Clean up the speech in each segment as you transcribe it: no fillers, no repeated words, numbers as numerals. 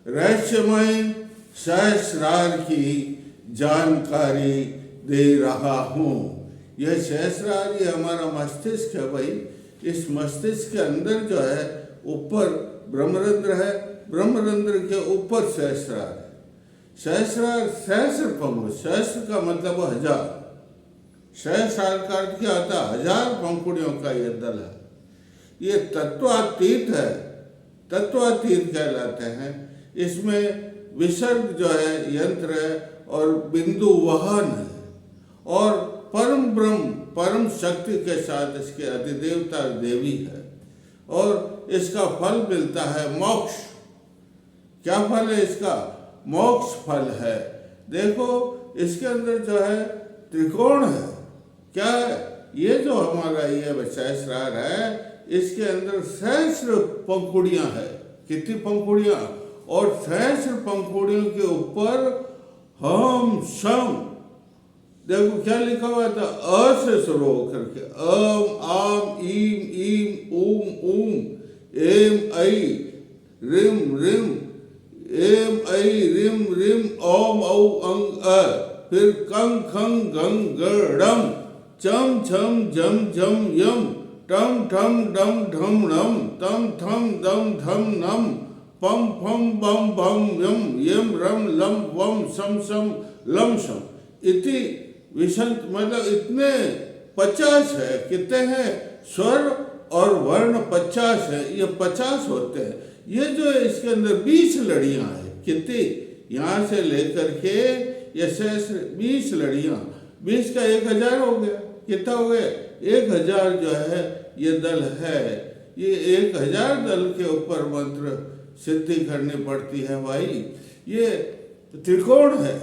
रहस्यमय सहस्रार की जानकारी दे रहा हूँ। यह सहस्रार ये हमारा मस्तिष्क है भाई। इस मस्तिष्क के अंदर जो है ऊपर ब्रह्मरंध्र है, ब्रह्मरंध्र के ऊपर सहस्रार है। सहस्रार सहस्र पंखुड़, सहस्र का मतलब हजार, सहस्रार का अर्थ क्या होता है? हजार पंखुड़ियों का यह दल है। ये तत्वातीत है, तत्वातीत कहलाते हैं। इसमें विसर्ग जो है यंत्र है और बिंदु वाहन है और परम ब्रह्म परम शक्ति के साथ इसके अधिदेवता देवी है और इसका फल मिलता है मोक्ष। क्या फल है इसका? मोक्ष फल है। देखो इसके अंदर जो है त्रिकोण है। क्या है ये? जो हमारा ये सहस्रार है इसके अंदर सहस्र पंखुड़ियां है। कितनी पंखुड़ियां? और सहस्र पंखुड़ियों के ऊपर हम शम, देखो क्या लिखा हुआ था? अ से शुरू होकर के अम आम ईम ईम ऊम ऊम एम ऐ रिम रिम एम ऐ रिम रिम ओम औ अंग अ, फिर कंग खंग गंग गड़म चम छम झम झम यम टम ठम डम ढम नम तम थम दम धम नम पम फम बम बम यम यम रम लम वम सम सम लम सम इति विसंत, मतलब इतने 50 है। कितने हैं? स्वर और वर्ण 50 है। ये 50 होते हैं। ये जो है इसके अंदर 20 लड़ियां हैं। कितनी? यहाँ से लेकर के ये सहस्र 20 लड़ियां, 20 का 1000 हो गया। कितना हो गया? 1000 जो है ये दल है। ये 1000 दल के ऊपर मंत्र सिद्धि करनी पड़ती है भाई। ये त्रिकोण है।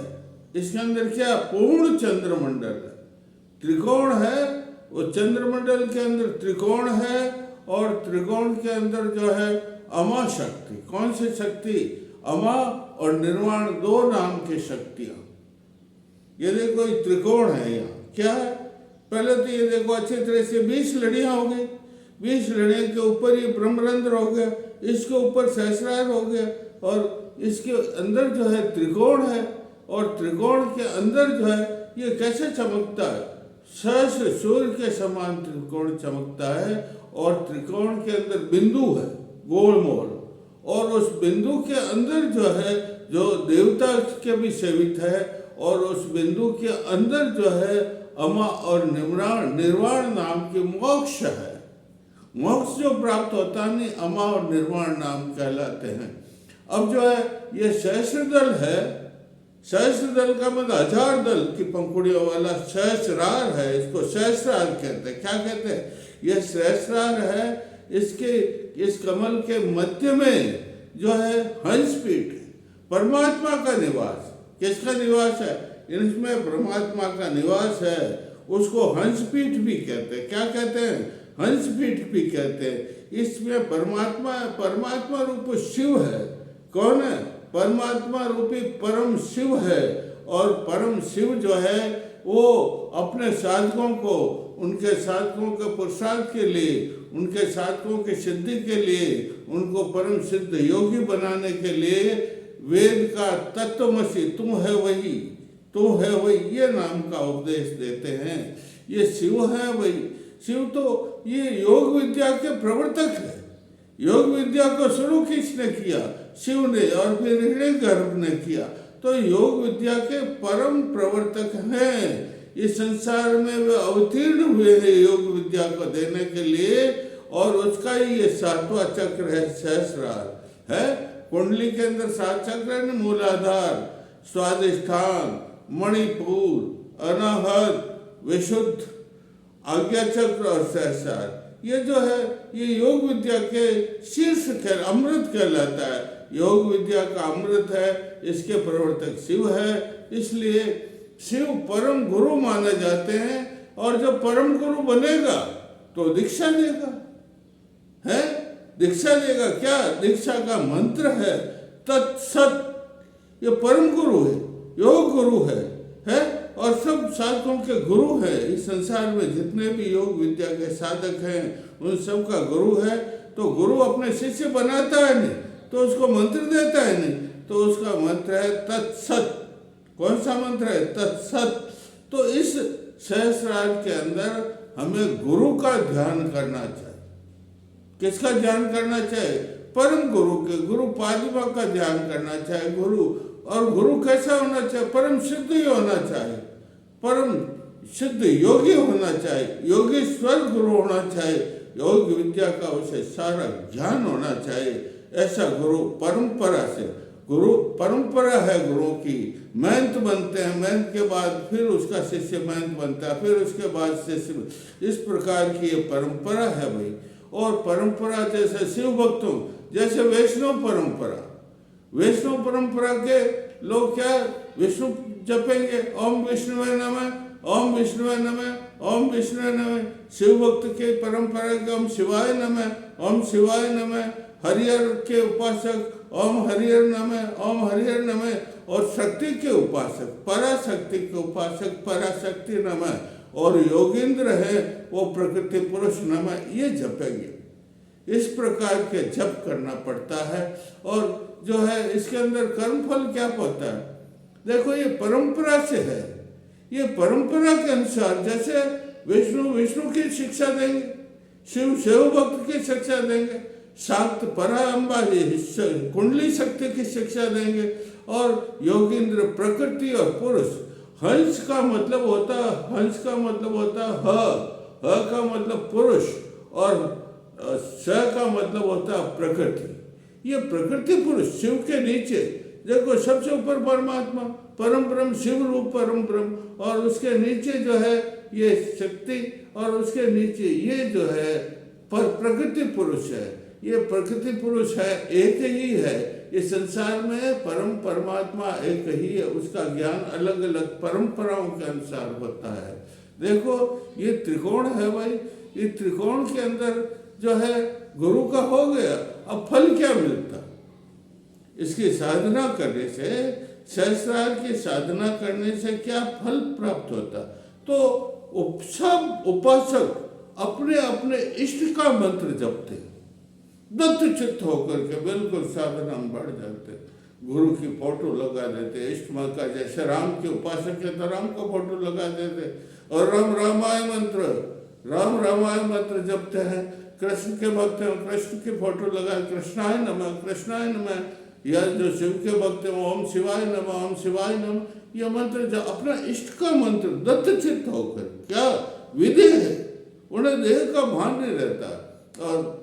इसके अंदर क्या? पूर्ण चंद्रमंडल है। त्रिकोण है, वो चंद्रमंडल के अंदर त्रिकोण है और त्रिकोण के अंदर जो है अमा शक्ति। कौन सी शक्ति? अमा और निर्वाण, दो नाम की शक्तियां। ये देखो ये त्रिकोण है। यहाँ क्या है? पहले तो ये देखो अच्छी तरह से 20 लड़ियां हो गई। 20 लड़ियों के ऊपर ये ब्रह्मरंध्र हो गया, इसके ऊपर सहस्रार हो गया और इसके अंदर जो है त्रिकोण है और त्रिकोण के अंदर जो है ये कैसे चमकता है? सहस्र सूर्य के समान त्रिकोण चमकता है और त्रिकोण के अंदर बिंदु है गोल मोल और उस बिंदु के अंदर जो है जो देवता के भी सेवित है और उस बिंदु के अंदर जो है अमा और निर्वाण नाम की मोक्ष है। मोक्ष जो प्राप्त होता नहीं अमा और निर्वाण नाम कहलाते हैं। अब जो है ये सहस्र दल है। सहस्र दल का मतलब 1000 दल की पंखुड़ियों वाला सहस्रार है। इसको सहस्रार कहते हैं। क्या कहते हैं? यह सहस्रार है। इसके इस कमल के मध्य में जो है हंसपीठ है, परमात्मा का निवास। किसका निवास है? इसमें परमात्मा का निवास है। उसको हंसपीठ भी कहते हैं। क्या कहते हैं? हंसपीठ भी कहते हैं। इसमें परमात्मा रूप शिव है। कौन है? परमात्मा रूपी परम शिव है और परम शिव जो है वो अपने साधकों को, उनके साधकों के पुरुषार्थ के लिए, उनके साधकों की सिद्धि के लिए, उनको परम सिद्ध योगी बनाने के लिए वेद का तत्वमसि, तू है वही, तू है वही, ये नाम का उपदेश देते हैं। ये शिव है वही। शिव तो ये योग विद्या के प्रवर्तक है। योग विद्या को शुरू किसने किया? शिव ने, और फिर हिरण्यगर्भ ने किया। तो योग विद्या के परम प्रवर्तक हैं। इस संसार में वे अवतीर्ण हुए हैं योग विद्या को देने के लिए और उसका ही ये 7वां चक्र है, सहस्रार है। कुंडली के अंदर 7 चक्र है। मूलाधार, स्वादिष्ठान, मणिपुर, अनाहत, विशुद्ध, आज्ञा चक्र और सहस्रार। ये जो है ये योग विद्या के शीर्ष अमृत कहलाता है। योग विद्या का अमृत है। इसके प्रवर्तक शिव है। इसलिए शिव परम गुरु माने जाते हैं और जब परम गुरु बनेगा तो दीक्षा देगा, है? दीक्षा देगा। क्या? दीक्षा का मंत्र है तत्सत। ये परम गुरु है, योग गुरु है और सब साधकों के गुरु है। इस संसार में जितने भी योग विद्या के साधक हैं उन सब का गुरु है। तो गुरु अपने शिष्य बनाता है नहीं तो उसको मंत्र देता है नहीं, तो उसका मंत्र है तत्सत। कौन सा मंत्र है? तत्सत। तो इस सहस्रार के अंदर हमें गुरु का ध्यान करना चाहिए। किसका ध्यान करना चाहिए? परम गुरु के, गुरु पादुका का ध्यान करना चाहिए। गुरु, और गुरु कैसा होना चाहिए? परम सिद्ध ही होना चाहिए, परम सिद्ध योगी होना चाहिए, योगेश्वर गुरु होना चाहिए, योग विद्या का उसे सारा ज्ञान होना चाहिए। ऐसा गुरु परंपरा से, गुरु परंपरा है गुरु की। महंत बनते हैं, महंत के बाद फिर उसका शिष्य महंत बनता है, फिर उसके बाद शिष्य। इस प्रकार की ये परंपरा है भाई। और परंपरा जैसे शिव भक्तों, जैसे वैष्णव परंपरा, वैष्णव परंपरा के लोग क्या विष्णु जपेंगे, ओम विष्णुवे नमः, ओम विष्णुवे नमः, ओम विष्णुवे नमः। शिव भक्त के परंपरा के ओम शिवाय नमः, ओम शिवाय नमः। हरिहर के उपासक ओम हरिहर नमः, ओम हरिहर नमः। और शक्ति के उपासक, पराशक्ति के उपासक पराशक्ति नमः। और योगेंद्र है वो प्रकृति पुरुष नमः, ये जपेंगे। इस प्रकार के जप करना पड़ता है। और जो है इसके अंदर कर्मफल क्या होता है? देखो ये परंपरा से है, ये परंपरा के अनुसार, जैसे विष्णु विष्णु की शिक्षा देंगे, शिव शिव भक्त की शिक्षा देंगे, शाक्त पराअंबा कुंडली शक्ति की शिक्षा देंगे, और योगेंद्र प्रकृति और पुरुष। हंस का मतलब होता, हंस का मतलब होता ह का मतलब पुरुष, और स का मतलब होता प्रकृति। ये प्रकृति पुरुष शिव के नीचे, देखो सबसे ऊपर परमात्मा परम ब्रह्म, शिव रूप परम ब्रह्म, और उसके नीचे जो है ये शक्ति, और उसके नीचे ये जो है प्रकृति पुरुष है। ये प्रकृति पुरुष है, एक ही है। इस संसार में परम परमात्मा एक ही है, उसका ज्ञान अलग अलग परंपराओं के अनुसार होता है। देखो ये त्रिकोण है भाई, ये त्रिकोण के अंदर जो है गुरु का हो गया। अब फल क्या मिलता? इसकी साधना करने से, सहस्रार की साधना करने से क्या फल प्राप्त होता? तो सब उपासक अपने अपने इष्ट का मंत्र जपते, दत्त चित्त होकर के बिल्कुल साधना में बढ़ जाते। गुरु की फोटो लगा देते, इष्ट माँ का, जैसे राम के उपासक है तो राम का फोटो लगा देते, और राम रामाय मंत्र, राम रामाय मंत्र जपते हैं। कृष्ण के भक्त हैं, कृष्ण की फोटो लगा, कृष्णाय नमः, कृष्णाय नमः। या जो शिव के भक्त हैं, ओम शिवाय नमः, ओम शिवाय नमः। यह मंत्र जो अपना इष्ट का मंत्र दत्त चित्त होकर, क्या विधि है, उन्हें देह का भान नहीं रहता, और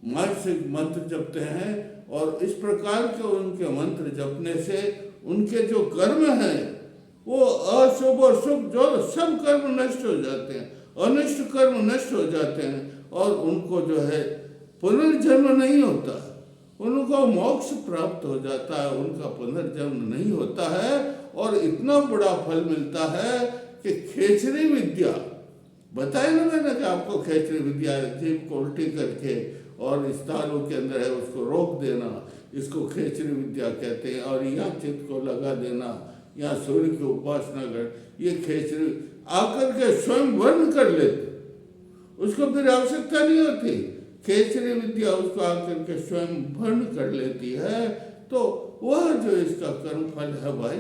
मानसिक मंत्र जपते हैं। और इस प्रकार के उनके मंत्र जपने से उनके जो कर्म हैं वो अशुभ और शुभ जो सब कर्म नष्ट हो जाते हैं, अनिष्ट कर्म नष्ट हो जाते हैं, और उनको जो है पुनर्जन्म नहीं होता, उनको मोक्ष प्राप्त हो जाता है, उनका पुनर्जन्म नहीं होता है। और इतना बड़ा फल मिलता है कि खेचरी विद्या बताया ना मैंने कि आपको, खेचरी विद्या जीव को उल्टी करके और इस तालू के अंदर है उसको रोक देना, इसको खेचरी विद्या कहते हैं। और यहाँ चित्त को लगा देना, यहाँ सूर्य की उपासना कर, ये खेचरी आकर के स्वयं वर्ण कर लेते, उसको फिर आवश्यकता नहीं होती। खेचरी विद्या उसको आकर के स्वयं वर्ण कर लेती है। तो वह जो इसका कर्म फल है भाई।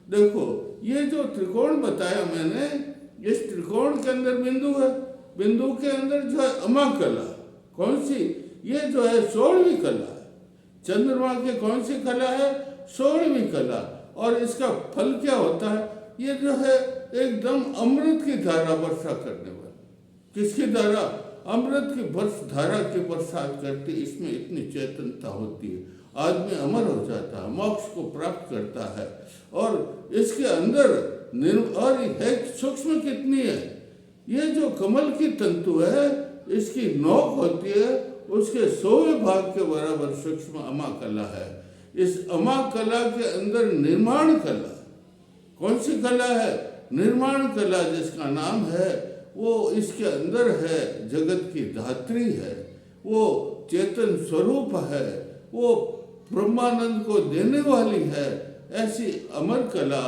देखो ये जो त्रिकोण बताया मैंने, इस त्रिकोण के अंदर बिंदु है, बिंदु के अंदर जो है अमा कला, कौन सी? ये जो है 16वीं कला है। चंद्रमा की कौन सी कला है? 16वीं कला। और इसका फल क्या होता है? ये जो है एकदम अमृत की धारा वर्षा करने वाली। किसकी धारा? अमृत की धारा की बरसात करती। इसमें इतनी चेतनता होती है, आदमी अमर हो जाता है, मोक्ष को प्राप्त करता है। और इसके अंदर और है सूक्ष्म कितनी है? ये जो कमल की तंतु है, इसकी नोक होती है, उसके 100वें भाग के बराबर सूक्ष्म अमा कला है। इस अमा कला के अंदर निर्माण कला, कौन सी कला है? निर्माण कला, जिसका नाम है वो इसके अंदर है, जगत की धात्री है, वो चेतन स्वरूप है, वो ब्रह्मानंद को देने वाली है। ऐसी अमर कला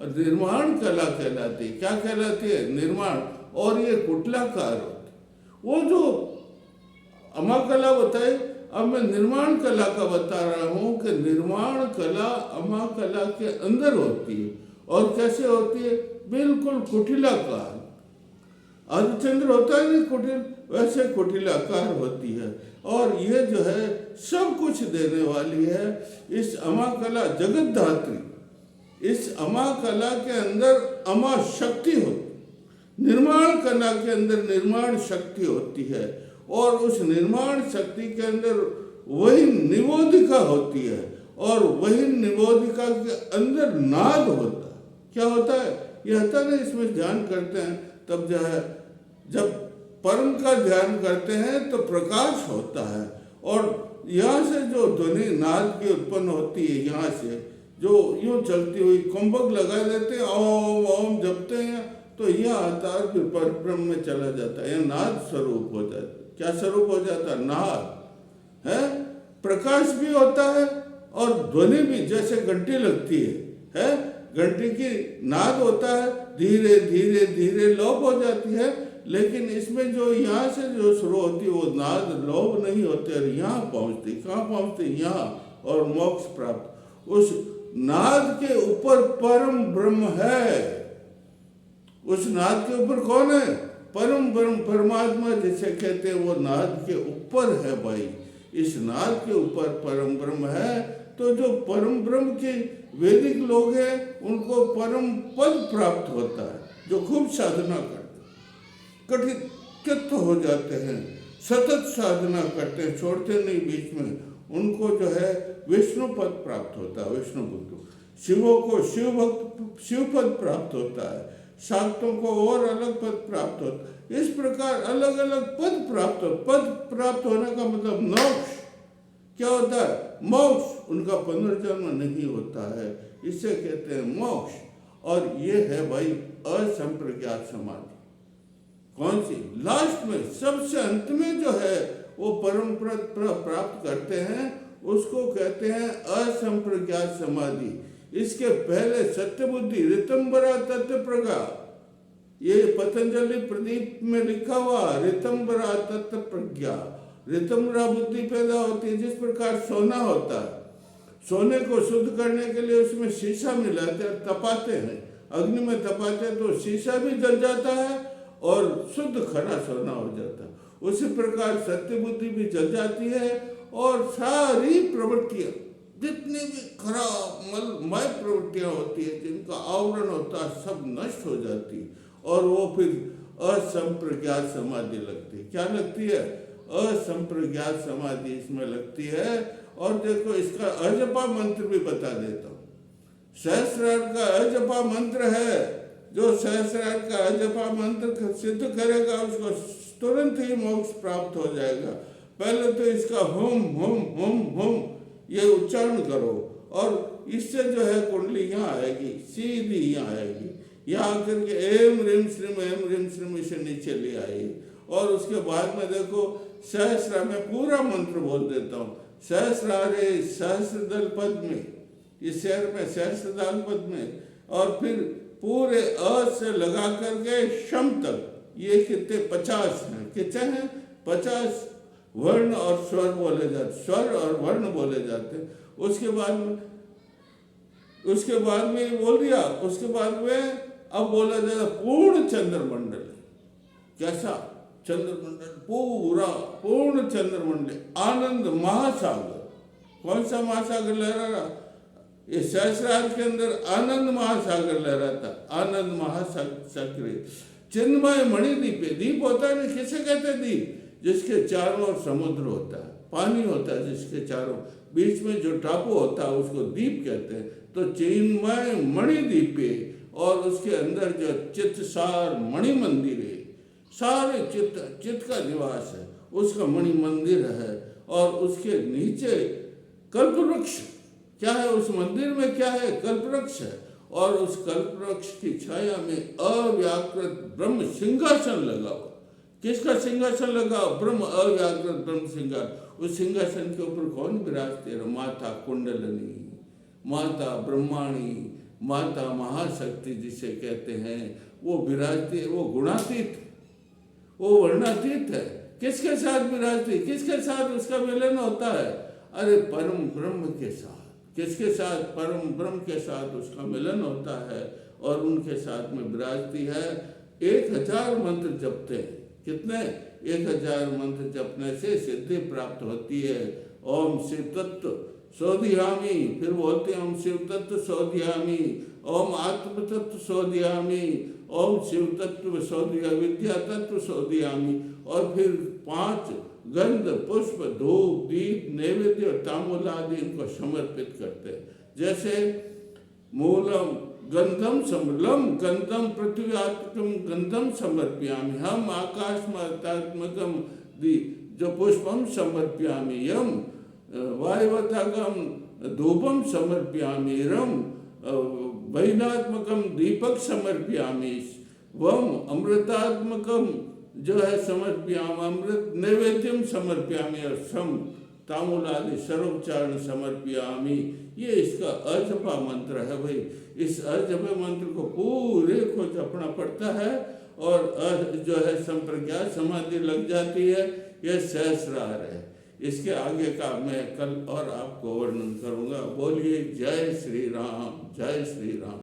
निर्माण कला कहलाती। क्या कहलाती है? निर्माण। और ये कुटलाकार होती। वो जो अमा कला बताए, अब मैं निर्माण कला का बता रहा हूँ कि निर्माण कला अमा कला के अंदर होती है। और कैसे होती है? बिल्कुल कुटिलाकार, अर्धचंद्र होता है नहीं कुटिल, वैसे कुटिलाकार होती है। और ये जो है सब कुछ देने वाली है। इस अमा कला जगत धात्री, इस अमा कला के अंदर अमा शक्ति होती, निर्माण कला के अंदर निर्माण शक्ति होती है। और उस निर्माण शक्ति के अंदर वही निबोधिका होती है, और वही निबोधिका के अंदर नाद होता है। क्या होता है? यह होता ना, इसमें ध्यान करते हैं तब जो है, जब परम का ध्यान करते हैं तो प्रकाश होता है। और यहाँ से जो ध्वनि नाद की उत्पन्न होती है, यहाँ से जो यूँ चलती हुई कुंभक लगा देते हैं, ओम ओम जपते हैं, तो यह आता है फिर परब्रह्म में चला जाता है। यह नाद स्वरूप हो जाता है। क्या स्वरूप हो जाता है? नाद है। प्रकाश भी होता है और ध्वनि भी, जैसे घंटी लगती है घंटी की नाद होता है, धीरे धीरे धीरे लोप हो जाती है। लेकिन इसमें जो यहाँ से जो शुरू होती है वो नाद लोप नहीं होते, और यहाँ पहुँचती, कहाँ पहुँचती? यहाँ, और मोक्ष प्राप्त। उस नाद के ऊपर परम ब्रह्म है। उस नाद के ऊपर कौन है? परम ब्रह्म, परमात्मा जिसे कहते हैं, वो नाद के ऊपर है भाई। इस नाद के ऊपर परम ब्रह्म है। तो जो परम ब्रह्म के वैदिक लोग हैं उनको परम पद प्राप्त होता है, जो खूब साधना करते, कठिन चित्त हो जाते हैं, सतत साधना करते हैं, छोड़ते नहीं बीच में, उनको जो है विष्णु पद प्राप्त होता है। विष्णु बुद्धू शिवों को शिव भक्त, शिव पद प्राप्त होता है। शाक्तों को और अलग पद प्राप्त होता है। इस प्रकार अलग अलग पद प्राप्त हो। पद प्राप्त होने का मतलब मोक्ष। क्या होता है? मोक्ष। उनका पुनर्जन्म नहीं होता है, इसे कहते हैं मोक्ष। और ये है भाई असंप्रज्ञात समाधि। कौन सी? लास्ट में, सबसे अंत में जो है वो परम पद प्राप्त करते हैं, उसको कहते हैं असंप्रज्ञात समाधि। इसके पहले सत्य बुद्धि, ऋतंबरा तत्व प्रज्ञा, ये पतंजलि प्रदीप में लिखा हुआ, ऋतंबरा तत्व प्रज्ञा। ऋतंबरा बुद्धि पैदा होती है, जिस प्रकार सोना होता है। सोने को शुद्ध करने के लिए उसमें शीशा मिलाते हैं, तपाते हैं, अग्नि में तपाते हैं तो शीशा भी जल जाता है और शुद्ध खरा सोना हो जाता है। उसी प्रकार सत्य बुद्धि भी जल जाती है और सारी प्रवृत्तियां, जितनी भी खराब मलमय प्रवृत्तियां होती है, जिनका आवरण होता है, सब नष्ट हो जाती है। और वो फिर असंप्रज्ञात समाधि लगती है। क्या लगती है? असंप्रज्ञात समाधि इसमें लगती है। और देखो, इसका अजपा मंत्र भी बता देता हूँ। सहस्रार का अजपा मंत्र है। जो सहस्रार का अजपा मंत्र सिद्ध करेगा उसको तुरंत ही मोक्ष प्राप्त हो जाएगा। पहले तो इसका होम होम होम होम ये उच्चारण करो, और इससे जो है कुंडली यहाँ आएगी, सीधी यहाँ आएगी। यहाँ आकर के एम रिम श्रीम इसे नीचे ले आई। और उसके बाद में देखो, सहस्रा में पूरा मंत्र बोल देता हूँ। सहस्रारे सहस्रदल पद में, इस शहर में सहस्रदल पद में, और फिर पूरे अ से लगा करके शम तक, ये कितने 50 हैं, कितने हैं? 50 वर्ण और स्वर बोले जाते, स्वर और वर्ण बोले जाते। उसके बाद में बोल दिया। उसके बाद में अब बोला जाता पूर्ण चंद्रमंडल। कैसा चंद्रमंडल? पूरा पूर्ण चंद्रमंडल, आनंद महासागर। कौन सा महासागर लहरा रहा? इस सहस्रार के अंदर आनंद महासागर लहराता। आनंद महासागर चिन्मय मणिदीप। दीप होता है ना, किसे कहते हैं दीप? जिसके चारों ओर समुद्र होता है, पानी होता है, जिसके चारों बीच में जो टापू होता है उसको दीप कहते हैं। तो चिन्मय मणिदीपे, और उसके अंदर जो चित्तसार मणि मंदिर है, सारे चित्त का निवास है, उसका मणि मंदिर है। और उसके नीचे कल्पवृक्ष। क्या है उस मंदिर में? क्या है? कल्पवृक्ष है। और उस कल्पवृक्ष की छाया में अव्याकृत ब्रह्म सिंहासन लगा हुआ। किसका सिंहासन लगा? ब्रह्म, अव्याकृत ब्रह्म सिंहासन। उस सिंहासन के ऊपर कौन विराजते? माता कुंडलनी, माता ब्रह्माणी, माता महाशक्ति जिसे कहते हैं, वो विराजती है। वो गुणातीत, वो वर्णातीत है। किसके साथ विराजती, किसके साथ उसका मिलन होता है? अरे परम ब्रह्म के साथ। किसके साथ? परम ब्रह्म के साथ उसका मिलन होता है और उनके साथ में विराजती है। 1000 मंत्र जपते हैं। कितने? 1000 मंत्र जपने से सिद्धि प्राप्त होती है। ओम शिव तत्व सोधियामी, फिर बोलते हैं ओम शिव तत्व सोधियामी, ओम आत्म तत्व सोधियामी, ओम शिव तत्व सोधिया विद्या तत्व सोधियामी, और फिर 5 गंध पुष्प धूप दीप नैवेद्य और तांबूल आदि इनको समर्पित करते हैं। जैसे मूलम गंधम समलम गंधम पृथ्व्यात्मकम गंधम समर्पयामि, हम आकाशमात्मकम जो पुष्पम समर्पयामि, यम वायुवतागम धूपम समर्पयामि, रम वैनात्मकम दीपक समर्पयामि, वम अमृतात्मकम जो है समर्पयाम अमृत नैवेद्यम समर्पयामि, और सम तामूल आदि सर्वोच्चारण समर्पयामि। ये इसका अजपा मंत्र है भाई। इस अजपा मंत्र को पूरे को जपना पड़ता है और जो है संप्रज्ञात समाधि लग जाती है। यह सहस्रार है। इसके आगे का मैं कल और आपको वर्णन करूँगा। बोलिए जय श्री राम, जय श्री राम।